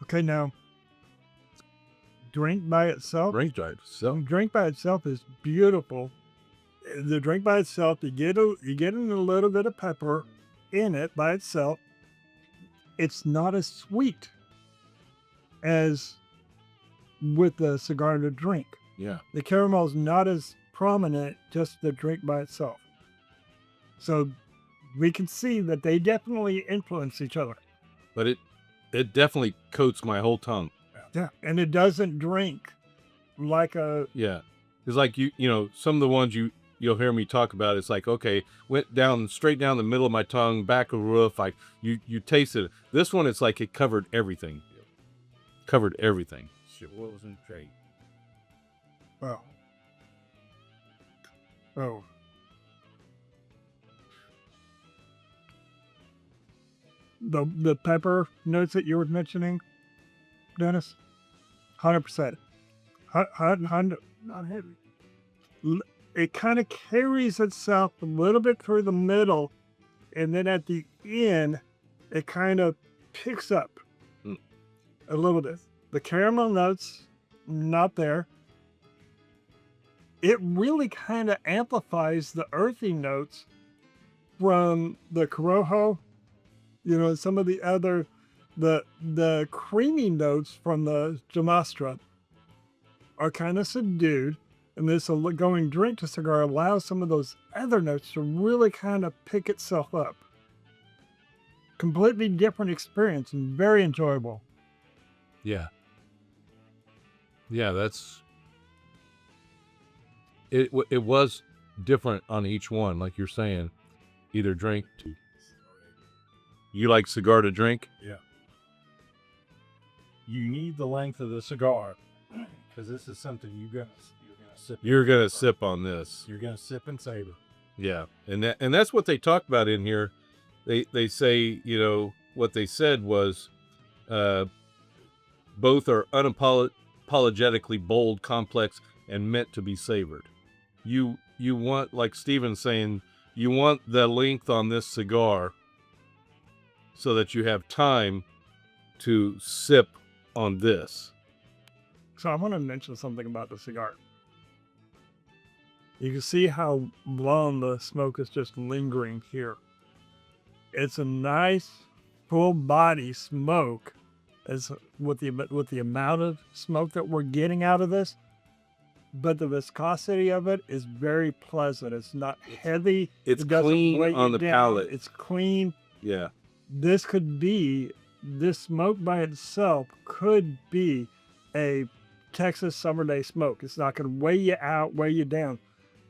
Okay, now. Drink by itself. Drink dried. So Drink by itself is beautiful. The drink by itself, you get a little bit of pepper in it by itself. It's not as sweet as with the cigar to drink. yeah. The caramel is not as prominent, just the drink by itself. So we can see that they definitely influence each other. But it definitely coats my whole tongue. Yeah, and it doesn't drink like a Yeah. It's like you know, some of the ones you'll hear me talk about, it's like, okay, went down straight down the middle of my tongue, back of the roof, like you taste it. This one, it's like it covered everything. Covered everything. Shit, what was in the tray? oh. The pepper notes that you were mentioning, Dennis, 100%. Not heavy. It kind of carries itself a little bit through the middle, and then at the end, it kind of picks up a little bit. The caramel notes, not there. It really kind of amplifies the earthy notes from the Corojo, some of the other, the creamy notes from the Jamastra are kind of subdued. And this going drink to cigar allows some of those other notes to really kind of pick itself up. Completely different experience and very enjoyable. Yeah. Yeah, that's it. It was different on each one, like you're saying. Either drink to. You like cigar to drink? Yeah. You need the length of the cigar because this is something you're gonna sip. You're gonna sip on this. You're gonna sip and savor. Yeah, and that's what they talk about in here. They say, what they said was, both are unapologetically bold, complex, and meant to be savored. You want, like Steven's saying, you want the length on this cigar so that you have time to sip on this. So I want to mention something about the cigar. You can see how long the smoke is just lingering here. It's a nice full body smoke as with the amount of smoke that we're getting out of this, but the viscosity of it is very pleasant. It's not heavy. It's It doesn't clean weigh you on the down. palate. It's clean. Yeah. This smoke by itself could be a Texas summer day smoke. It's not going to weigh you out, weigh you down.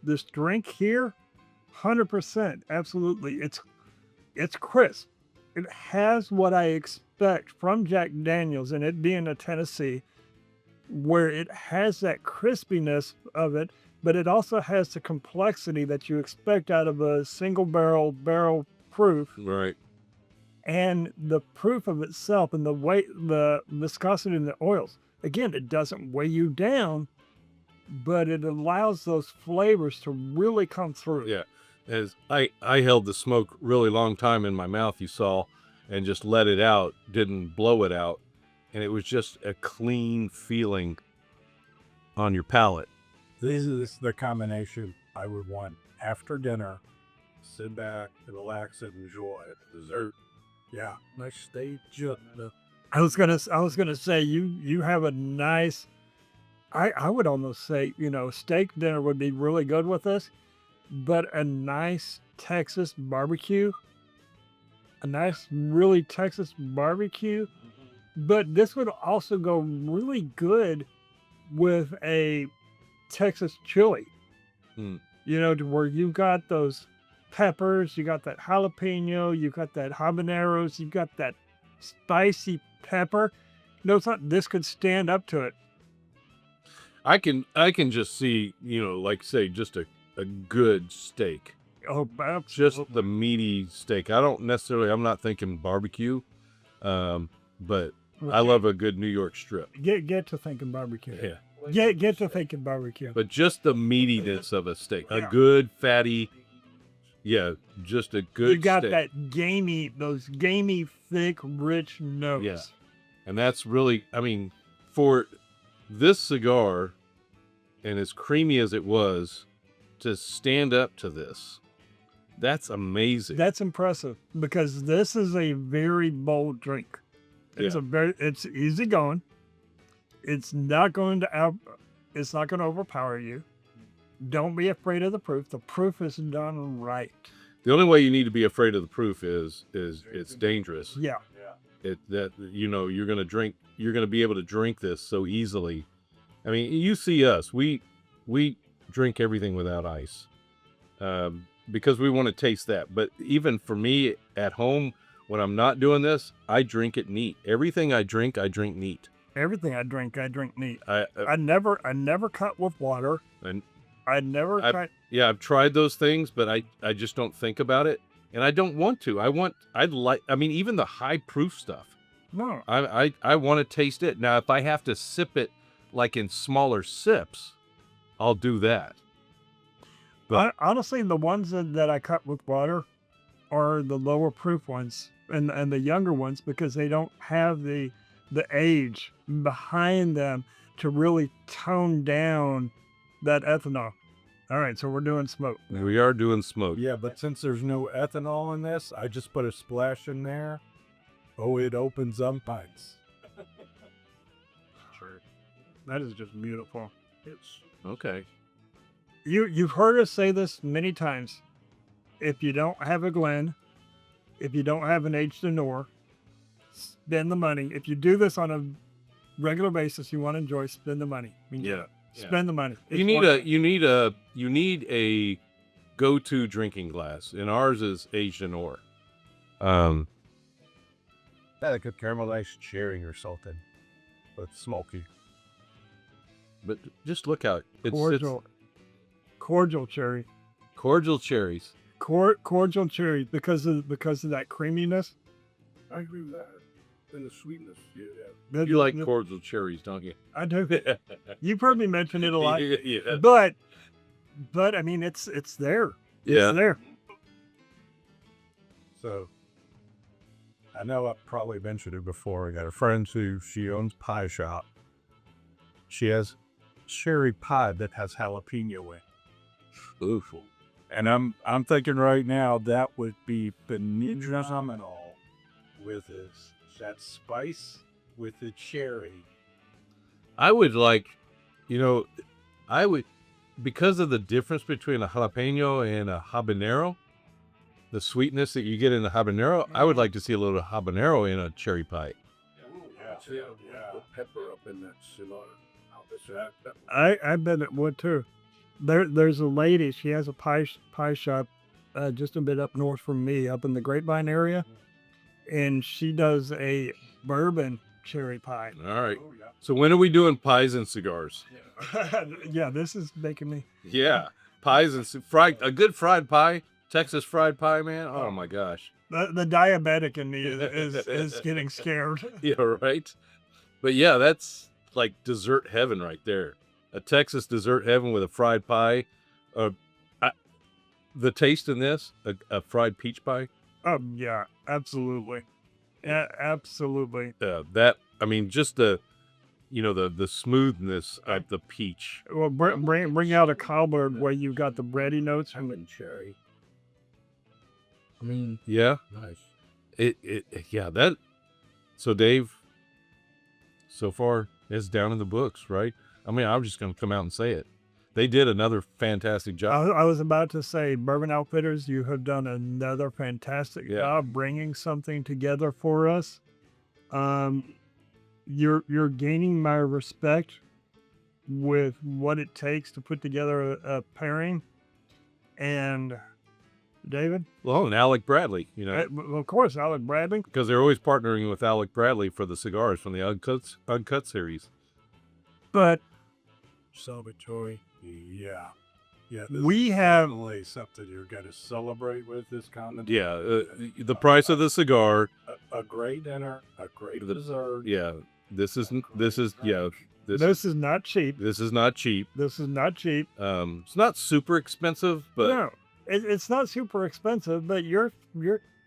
This drink here, 100%, absolutely. It's crisp. It has what I expect from Jack Daniels, and it being a Tennessee, where it has that crispiness of it, but it also has the complexity that you expect out of a single barrel proof. Right. And the proof of itself and the weight, the viscosity in the oils. Again, it doesn't weigh you down, but it allows those flavors to really come through. Yeah. As I held the smoke really long time in my mouth, you saw, and just let it out, didn't blow it out. And it was just a clean feeling on your palate. This is the combination I would want after dinner sit back and relax and enjoy it. Dessert. Yeah, nice steak. I was gonna say you have a nice. I would almost say steak dinner would be really good with this, but a nice Texas barbecue, a nice really Texas barbecue, but this would also go really good with a Texas chili. To where you've got those peppers, you got that jalapeno, you got that habaneros, you got that spicy pepper. No, it's not. This could stand up to it. I can just see, like say just a good steak. Oh, Just the meaty steak. I'm not thinking barbecue, but I love a good New York strip. Get to thinking barbecue. Yeah. Get to thinking barbecue. But just the meatiness of a steak. A good fatty, just a good You got steak. those gamey, thick, rich notes. Yeah. And that's really, for this cigar, and as creamy as it was, to stand up to this, that's amazing. That's impressive because this is a very bold drink. It's easy going. It's not going to overpower you. Don't be afraid of the proof. The proof is done right. The only way you need to be afraid of the proof is it's dangerous. Yeah. You're gonna be able to drink this so easily. You see us. We drink everything without ice. Because we want to taste that. But even for me at home, when I'm not doing this, I drink it neat. Everything I drink neat. Everything I drink neat. I never cut with water. And cut. Yeah, I've tried those things, but I just don't think about it, and I don't want to. Even the high proof stuff. No. I want to taste it. Now, if I have to sip it like in smaller sips, I'll do that. But honestly, the ones that I cut with water are the lower proof ones and the younger ones because they don't have the age behind them to really tone down that ethanol. All right, so we're doing smoke. We are doing smoke. Yeah, but since there's no ethanol in this, I just put a splash in there. Oh, it opens up pipes. Sure. That is just beautiful. It's okay. You've heard us say this many times. If you don't have a Glen, if you don't have an H-Denor, spend the money. If you do this on a regular basis, you want to enjoy, spend the money. Spend the money. You need a go-to drinking glass, and ours is Asian ore. That a good caramelized cherry or something, but smoky. But just look out. It's cordial cherry. Cordial cherries. Cordial cherry because of that creaminess. I agree with that. And the sweetness. You like cordial cherries, don't you? I do. You've heard me mention it a lot. Yeah. But it's there. Yeah. It's there. So, I know I probably mentioned it before. I got a friend she owns pie shop. She has cherry pie that has jalapeno in it. Oof. And I'm thinking right now that would be phenomenal with that spice with the cherry. I would because of the difference between a jalapeno and a habanero, the sweetness that you get in a habanero, I would like to see a little habanero in a cherry pie. Yeah. Put pepper up in that cigar. I bet it would too. There's a lady. She has a pie shop just a bit up north from me, up in the Grapevine area, and she does a bourbon cherry pie. All right. So when are we doing pies and cigars? Yeah, this is making me. Yeah, pies and a good fried pie, Texas fried pie, man. Oh my gosh. The diabetic in me is getting scared. Yeah, right. But yeah, that's like dessert heaven right there. A Texas dessert heaven with a fried pie. The taste in this, a fried peach pie. Yeah, absolutely. Yeah, absolutely. Just the smoothness of the peach. Well, bring out a cobbler where you got the bready notes. Lemon cherry. I mean, Yeah. nice. Yeah, that. So Dave, so far it's down in the books, right? I mean, I'm just going to come out and say it. They did another fantastic job. I was about to say, Bourbon Outfitters, you have done another fantastic job bringing something together for us. You're gaining my respect with what it takes to put together a pairing. And David? Well, and Alec Bradley, you know. Well, of course, Alec Bradley. Because they're always partnering with Alec Bradley for the cigars from the Uncut series. But celebratory. Yeah. Yeah. We have definitely something you're going to celebrate with this continent. Yeah. The price of the cigar. A great dinner, a great dessert. Yeah. This is not cheap. This is not cheap. It's not super expensive, but no, it's not super expensive. But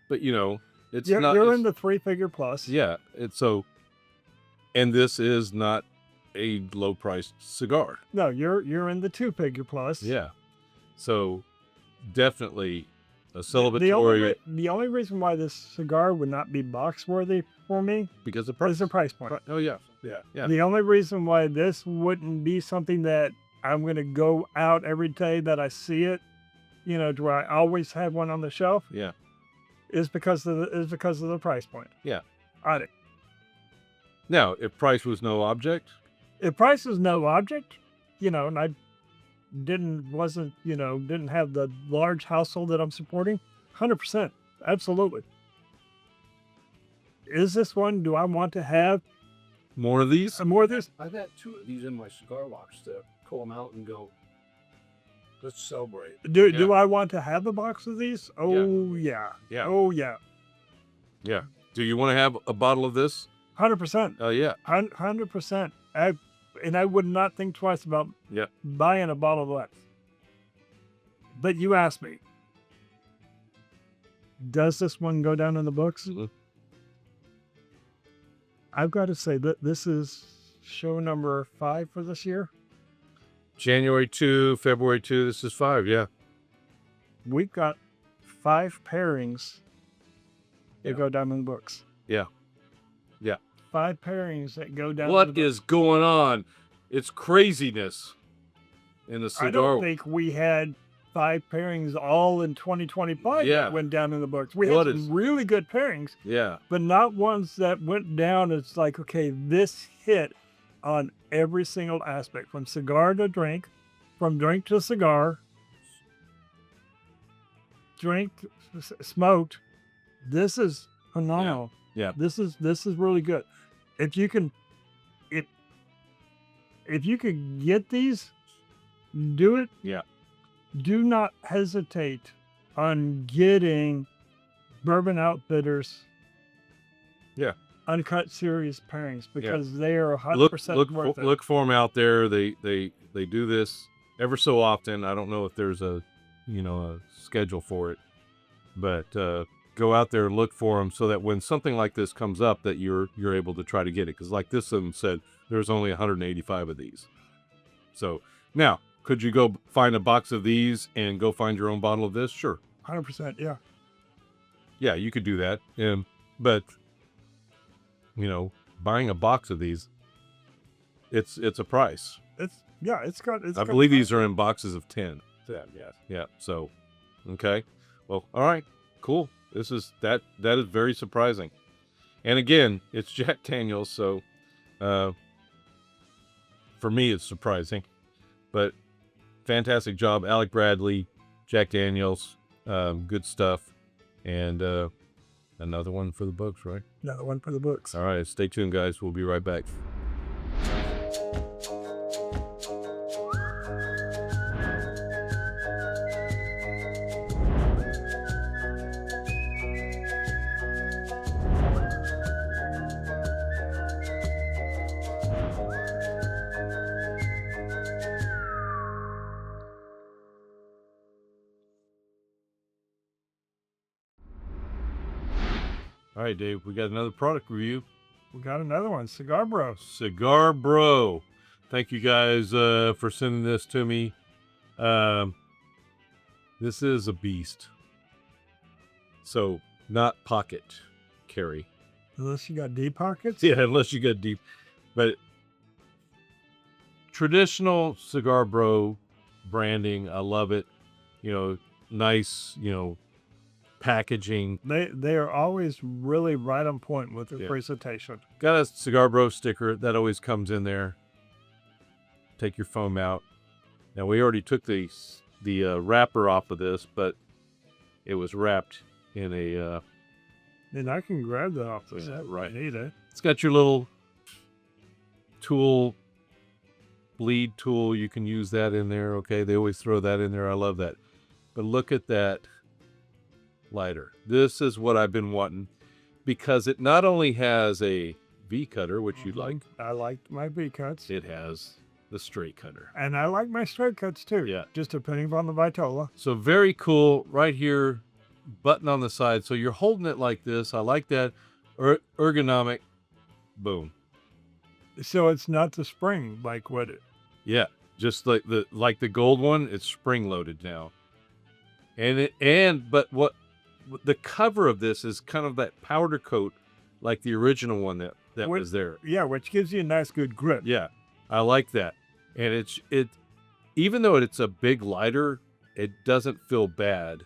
but you know, it's you're, not. You're in the 3-figure plus. Yeah, it's so. And this is not a low-priced cigar. No, you're in the 2-figure plus. Yeah, so definitely a celebratory. The only reason why this cigar would not be box worthy for me because of price. Is the price point. Oh yeah. The only reason why this wouldn't be something that I'm gonna go out every day that I see it, you know, do I always have one on the shelf? Yeah. Is because of the price point. Yeah. On it. Now, if price was no object. If price was no object, you know, and I didn't have the large household that I'm supporting, 100%, absolutely. Is this one? Do I want to have more of these? More of this? I've had 2 of these in my cigar box to pull them out and go, let's celebrate. Do I want to have a box of these? Oh yeah. Oh yeah. Yeah. Do you want to have a bottle of this? 100%. Oh yeah. 100%. I would not think twice about buying a bottle of that. But you asked me, does this one go down in the books? Mm-hmm. I've got to say that this is show number 5 for this year. January 2, February 2, this is 5, yeah. We've got 5 pairings that go down in the books. Yeah. Yeah. 5 pairings that go down. What is going on? It's craziness in the cigar. I don't think we had 5 pairings all in 2025 that went down in the books. We had some really good pairings. Yeah. But not ones that went down. It's like, okay, this hit on every single aspect, from cigar to drink, from drink to cigar, drink, smoked. This is phenomenal. Yeah. This is really good. If you can get these, do it. Yeah. Do not hesitate on getting Bourbon Outfitters. Yeah. Uncut series pairings, because they are 100% worth it. Look for them out there. They do this ever so often. I don't know if there's a schedule for it, but go out there and look for them so that when something like this comes up, that you're able to try to get it. Because like this one said, there's only 185 of these. So now, could you go find a box of these and go find your own bottle of this? Sure. 100%. Yeah. Yeah, you could do that. But buying a box of these, it's a price. I believe these are in boxes of 10. Yeah. Yeah. So, okay. Well, all right. Cool. That is very surprising. And again, it's Jack Daniels, so for me it's surprising. But fantastic job, Alec Bradley, Jack Daniels, good stuff. And another one for the books, right? Another one for the books. All right, stay tuned, guys. We'll be right back. All right, Dave, we got another product review. We got another one, Cigarbro. Cigarbro. Thank you guys for sending this to me. This is a beast. So not pocket carry. Unless you got deep pockets. Yeah, unless you get deep. But traditional Cigarbro branding, I love it. You know, nice, you know, packaging. They are always really right on point with their Yeah. presentation. Got a Cigarbro sticker that always comes in there. Take your foam out. Now we already took the wrapper off of this, but it was wrapped in a And I can grab that off the Yeah, set. right. Need it. it's got your little tool, bleed tool. You can use that in there. Okay, they always throw that in there. I love that. But look at that lighter. This is what I've been wanting, because it not only has a V cutter, which you like, I like my V cuts. it has the straight cutter. And I like my straight cuts too. Yeah. Just depending upon the Vitola. So very cool. Right here, button on the side. So you're holding it like this. I like that. Ergonomic. Boom. So it's not the spring like what it. Yeah, just like the gold one, it's spring loaded now. But what the cover of this is kind of that powder coat, like the original one that was there. Yeah, which gives you a nice good grip. Yeah, I like that. And even though it's a big lighter, it doesn't feel bad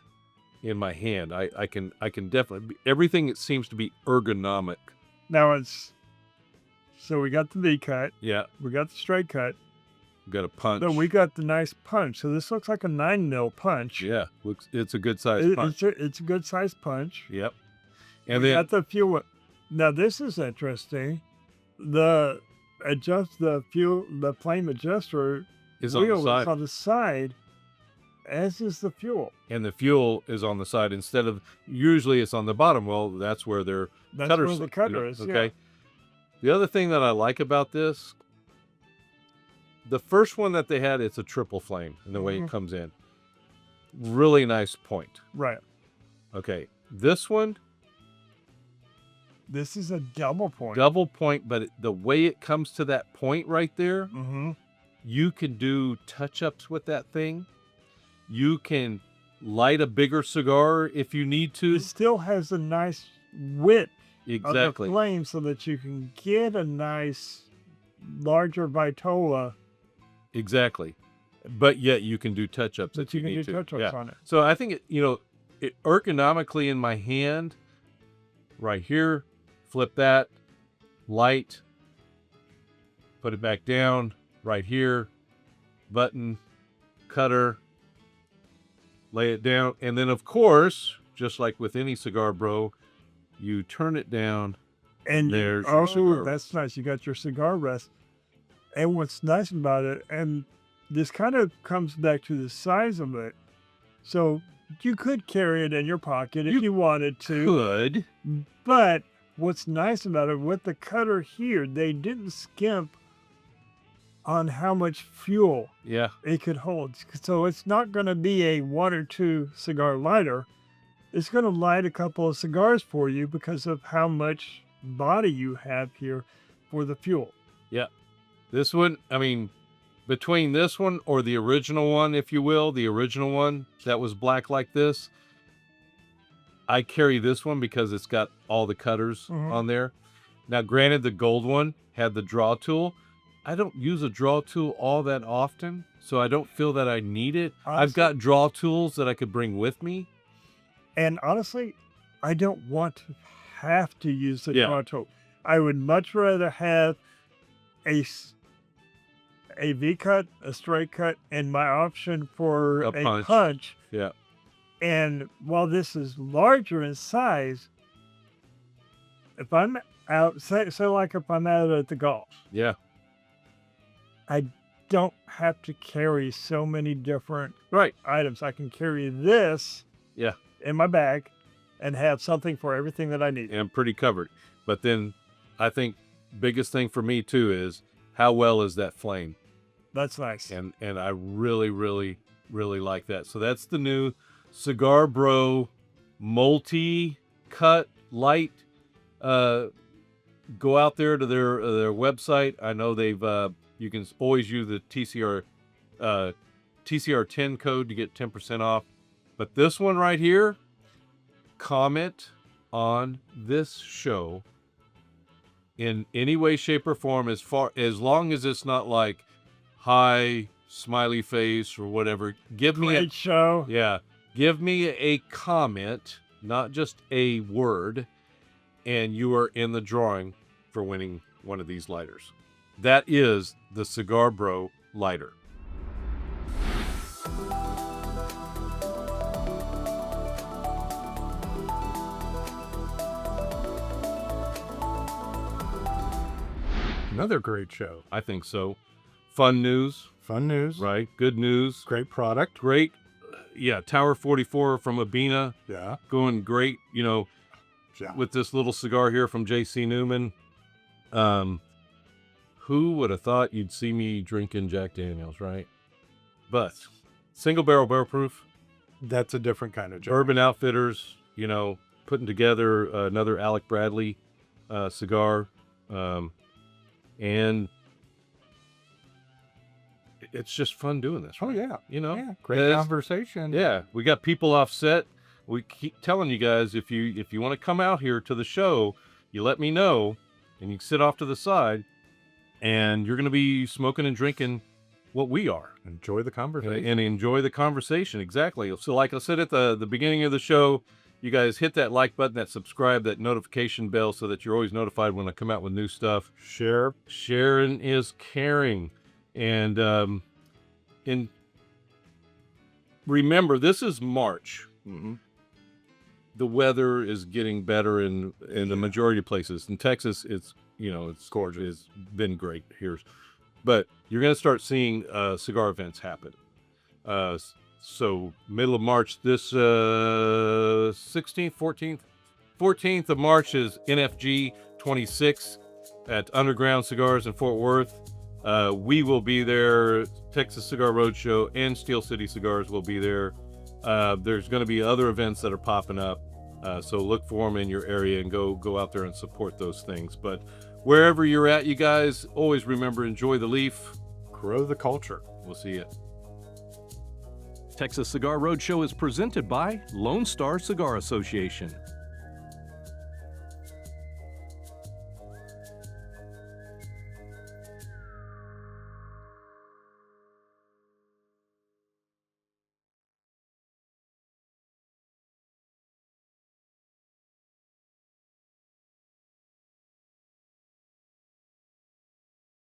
in my hand. I can definitely, everything, it seems to be ergonomic. Now so we got the V cut, Yeah, we got the straight cut, got a punch. then we got the nice punch. So this looks like a 9mm punch. Yeah, it's a good size punch. It's a good size punch. Yep. And We then got the fuel. Now this is interesting. The flame adjuster is on the wheel side. is on the side, as is the fuel. And the fuel is on the side instead of, usually it's on the bottom. Well, that's where their That's cutter where the cutter is. okay. Yeah. The other thing that I like about this, the first one that they had, it's a triple flame and the way it comes in. Really nice point. Right. Okay. This one, This is a double point. double point, but the way it comes to that point right there, Mm-hmm. you can do touch-ups with that thing. You can light a bigger cigar if you need to. It still has a nice width Exactly. of the flame so that you can get a nice larger Vitola Exactly. But yet you can do touch-ups that if you can need do to. touch-ups on it. So I think it ergonomically in my hand, right here, flip that, light, put it back down, right here, button, cutter, lay it down, and then of course, just like with any Cigarbro, you turn it down. And There's your also, cigar. that's nice. You got your cigar rest. And what's nice about it, and this kind of comes back to the size of it. So you could carry it in your pocket if you wanted to. Good. But what's nice about it, with the cutter here, they didn't skimp on how much fuel Yeah. it could hold. So it's not going to be a 1 or 2 cigar lighter. It's going to light a couple of cigars for you because of how much body you have here for the fuel. Yeah. This one, I mean, between this one or the original one, if you will, the original one that was black like this, I carry this one because it's got all the cutters on there. Now, granted, the gold one had the draw tool. I don't use a draw tool all that often, so I don't feel that I need it. I've got draw tools that I could bring with me. And honestly, I don't want to have to use the Yeah. draw tool. I would much rather have a V cut, a straight cut, and my option for A a punch. punch. Yeah. And while this is larger in size, if I'm out, say like if I'm out at the golf, Yeah. I don't have to carry so many different Right. items. I can carry this Yeah. in my bag and have something for everything that I need. And I'm pretty covered. But then I think biggest thing for me too is how well is that flame? That's nice. And I really, really, really like that. So that's the new Cigarbro multi-cut light. Go out there to their website. I know they've you can always use the TCR 10 code to get 10% off. But this one right here, comment on this show in any way, shape, or form, as long as it's not like hi, smiley face, or whatever. Give me Great show. Yeah. Give me a comment, not just a word, and you are in the drawing for winning one of these lighters. That is the Cigarbro lighter. Another great show. I think so. Fun news. Fun news. Right. Good news. Great product. Great. Yeah. Tower 44 from Abbina. Yeah. Going great, Yeah. with this little cigar here from J.C. Newman. Who would have thought you'd see me drinking Jack Daniels, right? But single barrel proof. That's a different kind of joke. Urban Outfitters, putting together another Alec Bradley cigar. And it's just fun doing this. Oh, Right? yeah. Yeah. Great conversation. Yeah. We got people offset. We keep telling you guys, if you want to come out here to the show, you let me know, and you can sit off to the side, and you're going to be smoking and drinking what we are. Enjoy the conversation. And enjoy the conversation. Exactly. So like I said at the beginning of the show, you guys hit that like button, that subscribe, that notification bell, so that you're always notified when I come out with new stuff. Share. Sharing is caring. And remember, this is March. Mm-hmm. The weather is getting better in the majority of places. In Texas, it's gorgeous. It's been great here. But you're going to start seeing cigar events happen. So middle of March, this 16th, 14th of March is NFG 26 at Underground Cigars in Fort Worth. We will be there. Texas Cigar Roadshow and Steel City Cigars will be there. There's going to be other events that are popping up. So look for them in your area and go out there and support those things. But wherever you're at, you guys, always remember, enjoy the leaf. Grow the culture. We'll see you. Texas Cigar Roadshow is presented by Lone Star Cigar Association.